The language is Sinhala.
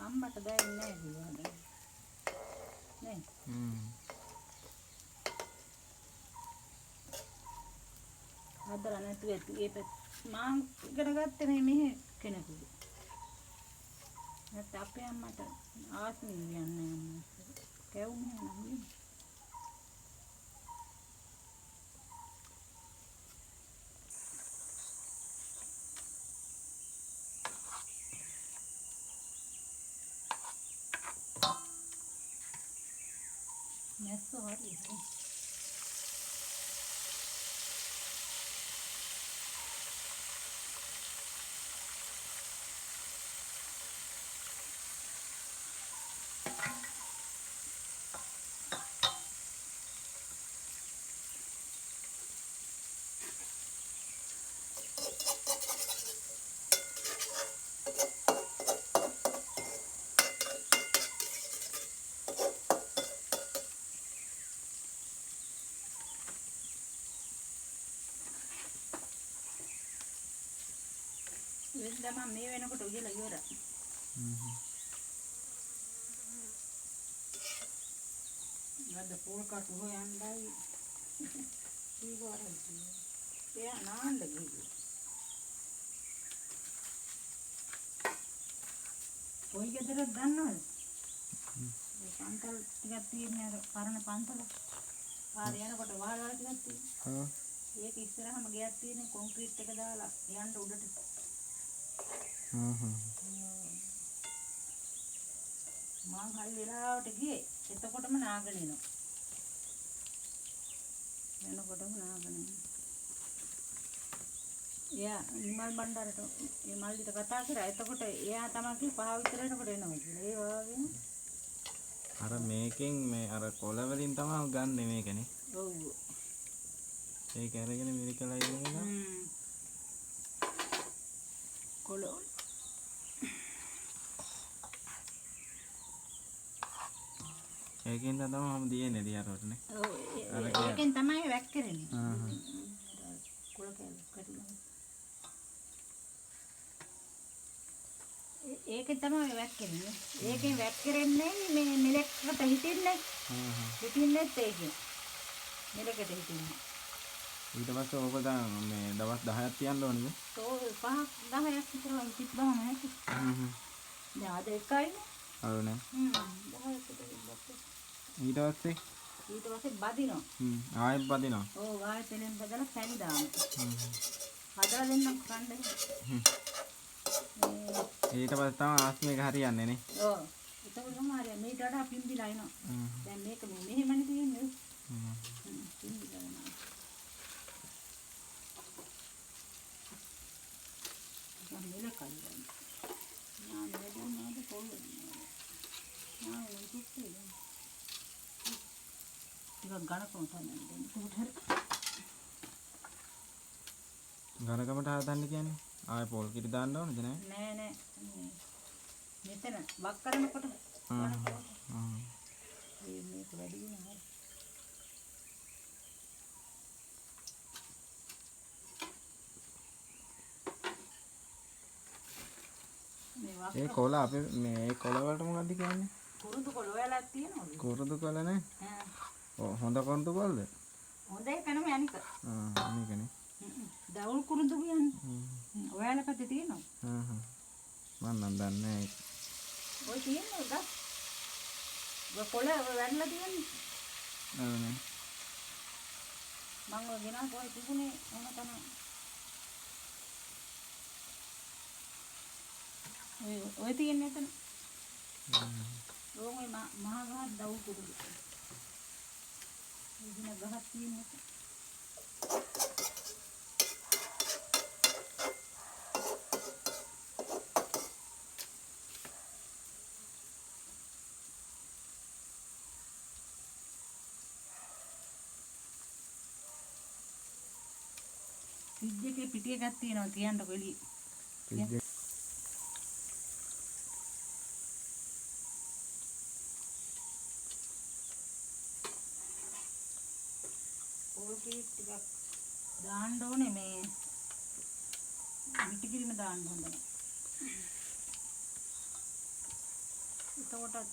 අම්මට දැනෙන්නේ නැහැ කිව්වා. නේ. හදලා නැතුව ඒක මං ඉගෙන ගත්තේ නේ මෙහෙ කෙනෙකුගේ. නැත්නම් අපේ අම්මට ආත්මෙ කියන්නේ අම්මා. කැවුනේ නම් නැස්සෝ හරි. වෙනදම මේ වෙනකොට උයලා ඉවරයි. අද පොල් කටු හොයන්නයි ඊගොරයි. එයා නාන්න ගිහින්. කොයි ගෙදරද දන්නවද? මේ පන්තල් ටිකක් තියෙන අර පරණ පන්තල. පාර යනකොට වහලවල ටිකක් තියෙනවා. ඒක ඉස්සරහම ගයක් තියෙන කොන්ක්‍රීට් එක දාලා යන්න උඩට. මං හරි වෙලාවට ගියේ. එතකොටම නාගෙන එනවා. එනකොටම නාගෙන එනවා. එයා නිමල් බණ්ඩාරට මේ මල්ලිට කතා කරා. එතකොට එයා තමයි කි 5 විතර එනකොට එනවා කියලා. ඒ වගේම අර මේකෙන් මේ අර කොළ වලින් තමයි ගන්නෙ මේකනේ. ඔව්. ඒක අරගෙන මිරිකලා ඉන්නවා. කොළ ඒකෙන් තමයි මම දියන්නේ දියාරවටනේ. ඔව් ඒකෙන් තමයි වැක් කරන්නේ. කොළ කැටුනා. ඒකෙන් තමයි වැක් කරන්නේ. ඒකෙන් වැක් කරන්නේ මේ මෙලෙක්කට හිටින්නේ. හිටින්නේ ඒකෙන්. මෙලෙකට හිටින්නේ. ඊට පස්සේ ඕක දැන් මේ දවස් 10ක් තියන්න ඕනේද? ඔව් 5ක් 10ක් විතර තිබ්බම ඇති. දැන් අද එකයිනේ. ඔව් නේ. 10ක් විතර තිබ්බත්. ඊට පස්සේ බදිනවා. ආයෙත් බදිනවා. ඔව් ආයෙත් එලෙන් බදලා පැණි දානවා. හදලා දෙන්නම් කන්න. ඊට පස්සේ තමයි ආස්මේක හරියන්නේ නේ. ඔව්. ඒක තමයි හරියන්නේ. මේකට වඩා පිම්බිලා එනවා. දැන් මේක මෙහෙමනේ තියෙන්නේ. පිම්බිලා එනවා. දැන් මේක කල්ලා. නා නේද පොල්ලේ. නා ඒක කිව්වේ. ඒක ගණකම තමයි දෙන්නේ. ගණකමට හදන්න කියන්නේ ආයෙ පොල් කිරි දාන්න ඕනද නෑ? නෑ. මෙතන වක් කරනකොට මේක වැඩි වෙනවා. ඒ කොළ අපේ මේ කොළ වලට මොකද්ද කියන්නේ? කුරුදු කොළ ඔයාලක් තියෙනවද? කුරුදු කොළ නේ. ඔව් හොඳ කුරුදු කොළද? හොඳ එක නෙමෙයි අනික. අනිකනේ. දවුල් කුරුදු කියන්නේ. ඔයාලකට තියෙනවද? මම නම් දන්නේ නැහැ. ඔය තියෙනවද? ඔය කොළ වැන්නලා තියෙන්නේ. ඔව් නේ. මම ඔය ගෙනා කොයි තිබුණේ මොන තමයි. ඔය තියෙන්නේ එතන. ඕමයි මහා ගහ දවුල් කුරුදු. ඉතින් ගහක් තියෙන්නේ. පිටියේ පිටිය එකක් තියෙනවා කියන්නකො එළියේ. ටිකක් දාන්න ඕනේ මේ මිටි කිරිම දාන්න හොඳ නැහැ. එතකොටත්